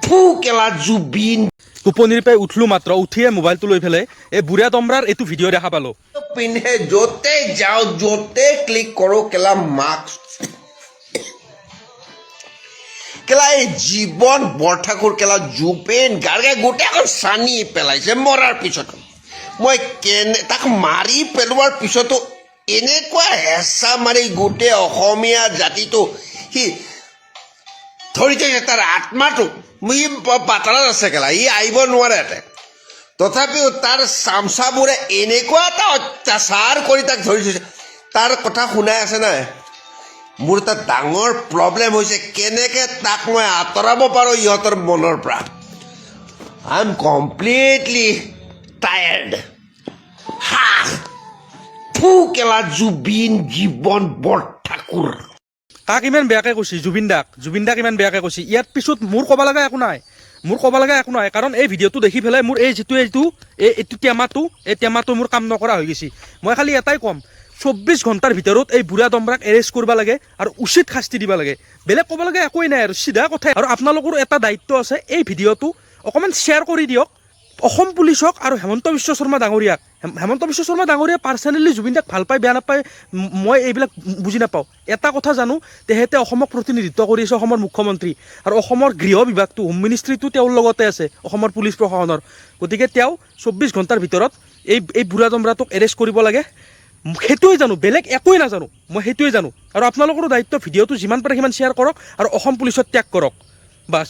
ফু কেলা জুবিন টোপনিৰ পৰা উঠলো মাত্ৰ উঠিয়ে মোবাইলটো লৈ পেলাই এই বুঢ়া দমৰাৰ এইটো ভিডিঅ' দেখা পালো পিন্ধে য'তে যাওঁ য'তে ক্লিক কৰোঁ কেলা মাস্ক কেলা এই জীৱন বৰঠাকুৰ কেলা জুবিন গাৰ্গে গোটেইখন চানি পেলাইছে মৰাৰ পিছত মই তাক মাৰি পেলোৱাৰ পিছতো এনেকুৱা হেঁচা মাৰি গোটেই অসমীয়া জাতিটো সি ধৰি থৈছে তাৰ আত্মাটো ই পাতালত আছে কেলা ই আহিব নোৱাৰে ইয়াতে তথাপিও তাৰ চামচাবোৰে এনেকুৱা এটা অত্যাচাৰ কৰি তাক ধৰি থৈছে তাৰ কথা শুনাই আছে নাই মোৰ এটা ডাঙৰ প্ৰব্লেম হৈছে কেনেকৈ তাক মই আঁতৰাব পাৰোঁ ইহঁতৰ মনৰ পৰা আই এম কমপ্লিটলি টায়াৰ্ড হা ফু কেলা জুবিন জীৱন বৰঠাকুৰ কাক ইমান বেয়াকৈ কৈছে জুবিন দাক ইমান বেয়াকৈ কৈছে ইয়াত পিছত মোৰ ক'ব লগা একো নাই কাৰণ এই ভিডিঅ'টো দেখি পেলাই মোৰ এই এইটো টেমাটো মোৰ কাম নকৰা হৈ গৈছে মই খালি এটাই ক'ম 24 ঘণ্টাৰ ভিতৰত এই বুঢ়া দমৰাক এৰেষ্ট কৰিব লাগে আৰু উচিত শাস্তি দিব লাগে বেলেগ ক'ব লগা একোৱেই নাই আৰু চিধা কথা আৰু আপোনালোকৰ এটা দায়িত্ব আছে এই ভিডিঅ'টো অকণমান শ্বেয়াৰ কৰি দিয়ক অসম পুলিচক আৰু হেমন্ত বিশ্ব শৰ্মা ডাঙৰীয়াক পাৰ্চনেলি জুবিন দাক ভাল পায় বেয়া নাপায় মই এইবিলাক বুজি নাপাওঁ এটা কথা জানো তেহেঁতে অসমক প্ৰতিনিধিত্ব কৰি আছে অসমৰ মুখ্যমন্ত্ৰী আৰু অসমৰ গৃহ বিভাগটো হোম মিনিষ্ট্ৰীটো তেওঁৰ লগতে আছে অসমৰ পুলিচ প্ৰশাসনৰ গতিকে তেওঁ 24 ঘণ্টাৰ ভিতৰত এই বুঢ়া দমৰাটোক এৰেষ্ট কৰিব লাগে সেইটোৱে জানো বেলেগ একোৱেই নাজানো মই সেইটোৱে জানো আৰু আপোনালোকৰো দায়িত্ব ভিডিঅ'টো যিমান পাৰে সিমান শ্বেয়াৰ কৰক আৰু অসম পুলিচত ত্যাগ কৰক বাছ